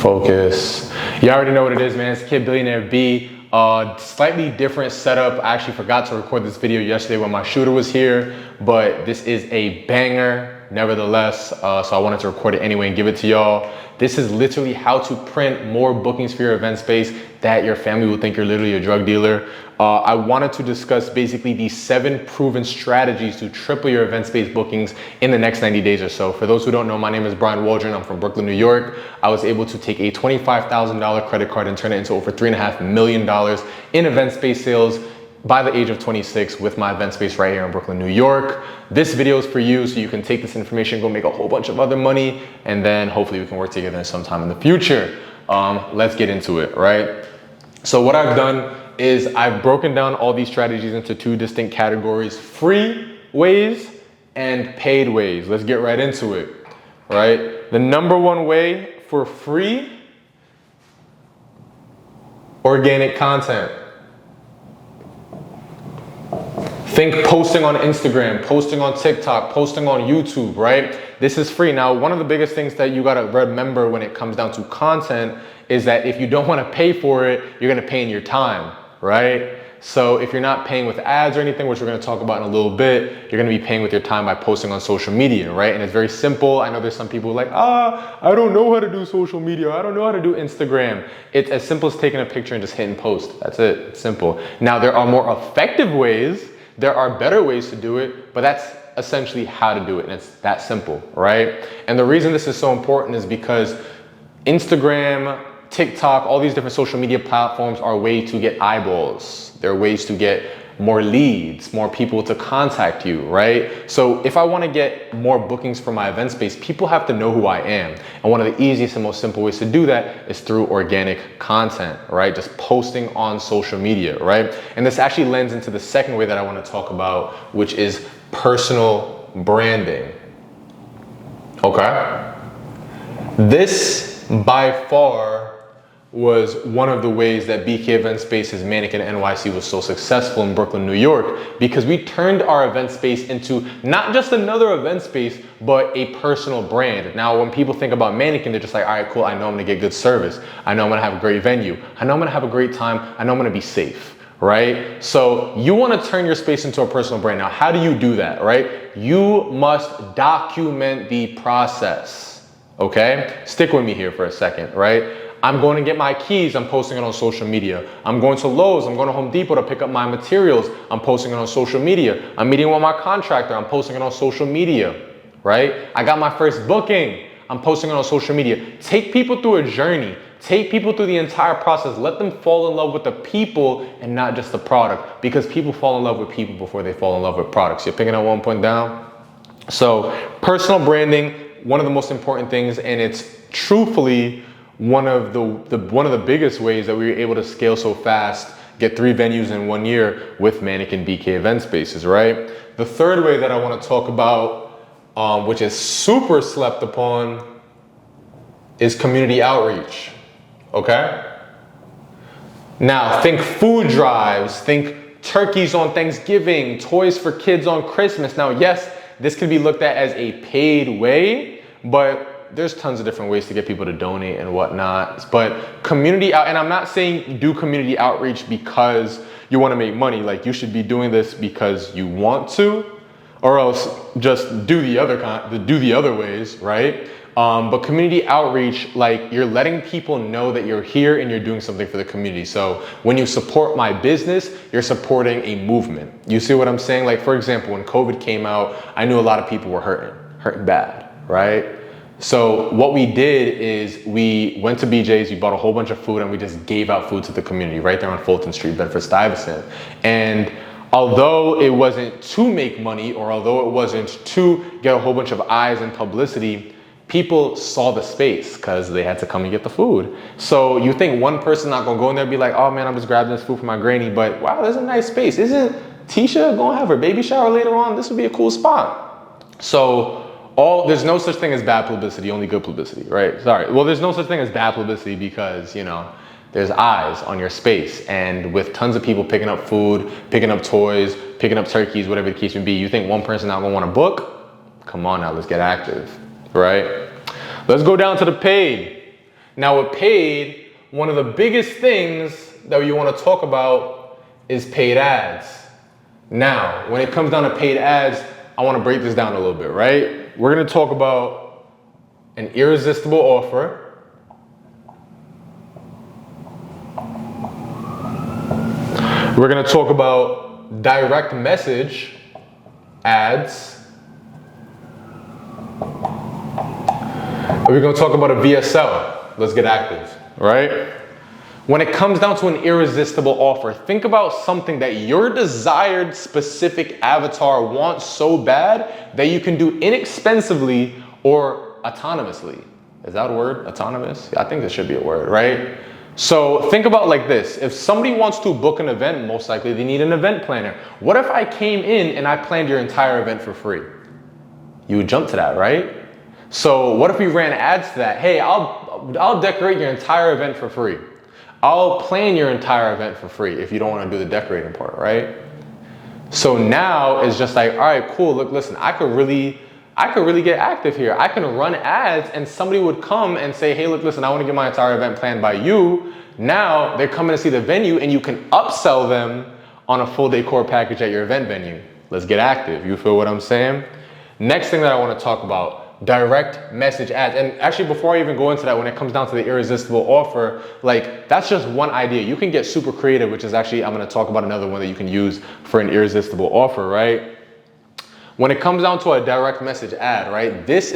Focus. You already know what it is, man. It's Kid Billionaire B. Slightly different setup. I actually forgot to record this video yesterday when my shooter was here, but this is a banger nevertheless. So I wanted to record it anyway and give it to y'all. This is literally how to print more bookings for your event space that your family will think you're literally a drug dealer. I wanted to discuss basically the 7 proven strategies to triple your event space bookings in the next 90 days or so. For those who don't know, my name is Brian Waldron. I'm from Brooklyn, New York. I was able to take a $25,000 credit card and turn it into over $3.5 million in event space sales by the age of 26 with my event space right here in Brooklyn, New York. This video is for you so you can take this information, go make a whole bunch of other money, and then hopefully we can work together sometime in the future. Let's get into it, right? So what I've done is I've broken down all these strategies into 2 distinct categories: free ways and paid ways. Let's get right into it, right? The number 1 way for free: organic content. Think posting on Instagram, posting on TikTok, posting on YouTube, right? This is free. Now, one of the biggest things that you gotta remember when it comes down to content is that if you don't wanna pay for it, you're gonna pay in your time, right? So if you're not paying with ads or anything, which we're gonna talk about in a little bit, you're gonna be paying with your time by posting on social media, right? And it's very simple. I know there's some people like, I don't know how to do social media. I don't know how to do Instagram. It's as simple as taking a picture and just hitting post. That's it, it's simple. Now, there are more effective ways. There are better ways to do it, but that's essentially how to do it, and it's that simple, right? And the reason this is so important is because Instagram, TikTok, all these different social media platforms are ways to get eyeballs. They're ways to get more leads, more people to contact you, right? So if I want to get more bookings for my event space, people have to know who I am. And one of the easiest and most simple ways to do that is through organic content, right? Just posting on social media, right? And this actually lends into the second way that I want to talk about, which is personal branding. Okay? This by far was one of the ways that BK Event Space's Mannequin NYC was so successful in Brooklyn, New York, because we turned our event space into not just another event space, but a personal brand. Now, when people think about Mannequin, they're just like, all right, cool, I know I'm gonna get good service. I know I'm gonna have a great venue. I know I'm gonna have a great time. I know I'm gonna be safe, right? So you wanna turn your space into a personal brand. Now, how do you do that, right? You must document the process, okay? Stick with me here for a second, right? I'm going to get my keys, I'm posting it on social media. I'm going to Lowe's, I'm going to Home Depot to pick up my materials, I'm posting it on social media. I'm meeting with my contractor, I'm posting it on social media, right? I got my first booking, I'm posting it on social media. Take people through a journey. Take people through the entire process. Let them fall in love with the people and not just the product, because people fall in love with people before they fall in love with products. You're picking up one point down? So personal branding, one of the most important things, and it's truthfully one of the biggest ways that we were able to scale so fast, get 3 venues in 1 year with Mannequin BK Event Spaces, right? The third way that I want to talk about, which is super slept upon, is community outreach, okay? Now, think food drives, think turkeys on Thanksgiving, toys for kids on Christmas. Now, yes, this can be looked at as a paid way, but there's tons of different ways to get people to donate and whatnot. But community out, and I'm not saying do community outreach because you want to make money. Like, you should be doing this because you want to, or else just do the other ways, right? But community outreach, like, you're letting people know that you're here and you're doing something for the community. So when you support my business, you're supporting a movement. You see what I'm saying? Like, for example, when COVID came out, I knew a lot of people were hurting bad, right? So what we did is we went to BJ's, we bought a whole bunch of food, and we just gave out food to the community right there on Fulton Street, Bedford-Stuyvesant. And although it wasn't to make money, or although it wasn't to get a whole bunch of eyes and publicity, people saw the space because they had to come and get the food. So you think one person not gonna go in there and be like, oh man, I'm just grabbing this food for my granny, but wow, there's a nice space. Isn't Tisha gonna have her baby shower later on? This would be a cool spot. So there's no such thing as bad publicity, only good publicity, right? Sorry. Well, there's no such thing as bad publicity because, you know, there's eyes on your space. And with tons of people picking up food, picking up toys, picking up turkeys, whatever the case may be, you think one person not gonna wanna book? Come on now, let's get active, right? Let's go down to the paid. Now with paid, one of the biggest things that you want to talk about is paid ads. Now, when it comes down to paid ads, I want to break this down a little bit, right? We're going to talk about an irresistible offer. We're going to talk about direct message ads. We're going to talk about a VSL. Let's get active, right? When it comes down to an irresistible offer, think about something that your desired specific avatar wants so bad that you can do inexpensively or autonomously. Is that a word? Autonomous? I think this should be a word, right? So think about like this. If somebody wants to book an event, most likely they need an event planner. What if I came in and I planned your entire event for free? You would jump to that, right? So what if we ran ads to that? Hey, I'll decorate your entire event for free. I'll plan your entire event for free if you don't want to do the decorating part, right? So now it's just like, all right, cool. Look, listen, I could really get active here. I can run ads and somebody would come and say, hey, look, listen, I want to get my entire event planned by you. Now they're coming to see the venue and you can upsell them on a full decor package at your event venue. Let's get active. You feel what I'm saying? Next thing that I want to talk about, direct message ads. And actually, before I even go into that, when it comes down to the irresistible offer, like that's just one idea. You can get super creative, which is actually, I'm going to talk about another one that you can use for an irresistible offer, right? When it comes down to a direct message ad, right? This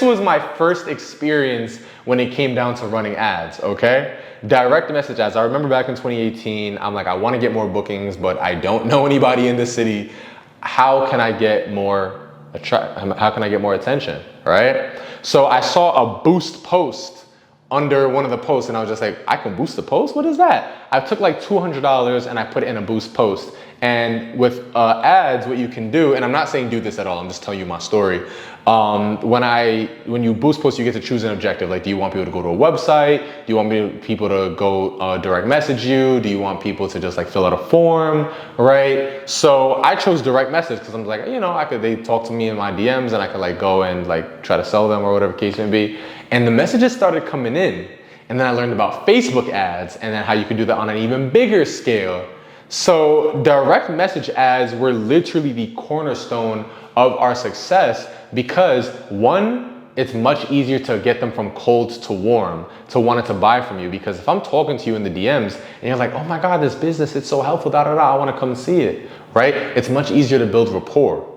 was my first experience when it came down to running ads, okay? Direct message ads. I remember back in 2018, I'm like, I want to get more bookings, but I don't know anybody in the city. How can I get more how can I get more attention, right? So I saw a boost post under one of the posts and I was just like, I can boost the post? What is that? I took like $200 and I put it in a boost post. And with ads, what you can do, and I'm not saying do this at all, I'm just telling you my story. When you boost posts, you get to choose an objective. Like, do you want people to go to a website? Do you want people to go direct message you? Do you want people to just like fill out a form, right? So I chose direct message because I'm like, you know, they talk to me in my DMs and I could like go and like try to sell them or whatever case may be. And the messages started coming in. And then I learned about Facebook ads and then how you can do that on an even bigger scale. So direct message ads were literally the cornerstone of our success because one, it's much easier to get them from cold to warm, to wanting to buy from you. Because if I'm talking to you in the DMs and you're like, oh my God, this business, it's so helpful, I want to come see it, right? It's much easier to build rapport,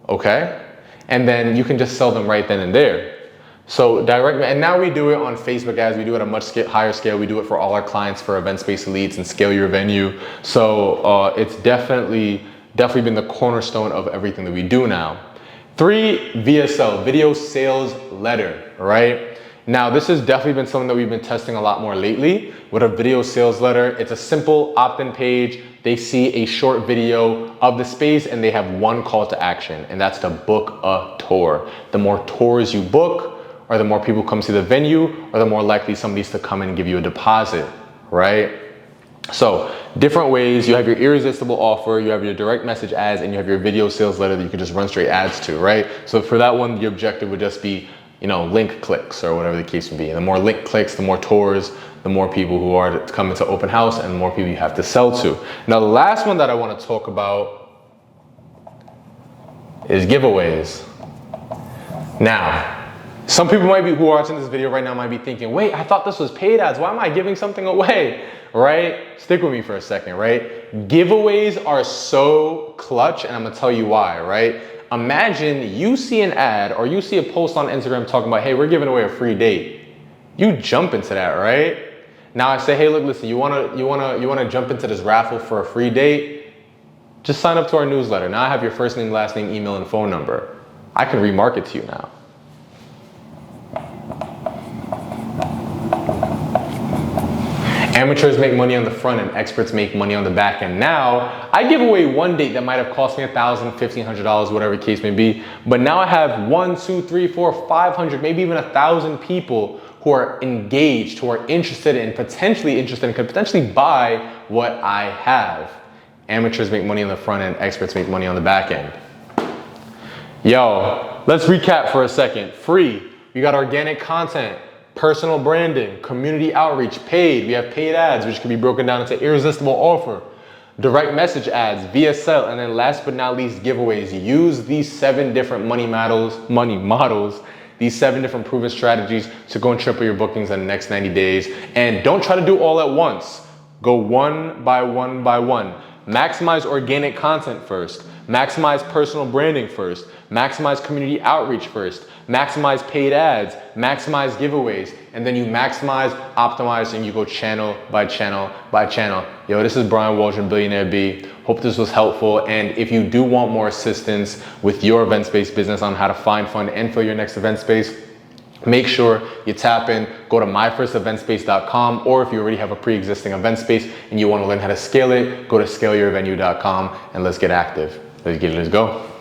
okay? And then you can just sell them right then and there. So and now we do it on Facebook ads. We do it at a much higher scale. We do it for all our clients for Event Space Elites and Scale Your Venue. So it's definitely been the cornerstone of everything that we do now. 3, VSL, Video Sales Letter, right? Now this has definitely been something that we've been testing a lot more lately. With a video sales letter, it's a simple opt-in page. They see a short video of the space and they have one call to action, and that's to book a tour. The more tours you book, or the more people come see the venue, or the more likely somebody's to come in and give you a deposit, right? So different ways. You have your irresistible offer, you have your direct message ads, and you have your video sales letter that you can just run straight ads to, right? So for that one, the objective would just be, you know, link clicks or whatever the case would be. And the more link clicks, the more tours, the more people who are coming to open house, and the more people you have to sell to. Now, the last one that I want to talk about is giveaways. Now, some people who are watching this video right now might be thinking, wait, I thought this was paid ads. Why am I giving something away, right? Stick with me for a second, right? Giveaways are so clutch, and I'm gonna tell you why, right? Imagine you see an ad or you see a post on Instagram talking about, hey, we're giving away a free date. You jump into that, right? Now I say, hey, look, listen, you wanna jump into this raffle for a free date? Just sign up to our newsletter. Now I have your first name, last name, email, and phone number. I can remarket to you now. Amateurs make money on the front end, experts make money on the back end. Now, I give away one date that might have cost me $1,000, $1,500, whatever the case may be. But now I have 1, 2, 3, 4, 500, maybe even 1,000 people who are engaged, who are interested and potentially interested and could potentially buy what I have. Amateurs make money on the front end, experts make money on the back end. Yo, let's recap for a second. Free, you got organic content. personal branding, community outreach, paid. We have paid ads, which can be broken down into irresistible offer, direct message ads, VSL, and then last but not least, giveaways. Use these 7 different money models, these 7 different proven strategies to go and triple your bookings in the next 90 days. And don't try to do all at once. Go one by one by one. Maximize organic content first. Maximize personal branding first. Maximize community outreach first. Maximize paid ads. Maximize giveaways. And then you maximize, optimize, and you go channel by channel by channel. Yo, this is Brian Waldron, Billionaire B. Hope this was helpful. And if you do want more assistance with your event space business on how to find, fund, and fill your next event space, make sure you tap in, go to myfirsteventspace.com, or if you already have a pre-existing event space and you want to learn how to scale it, go to scaleyourvenue.com and let's get active. Let's go.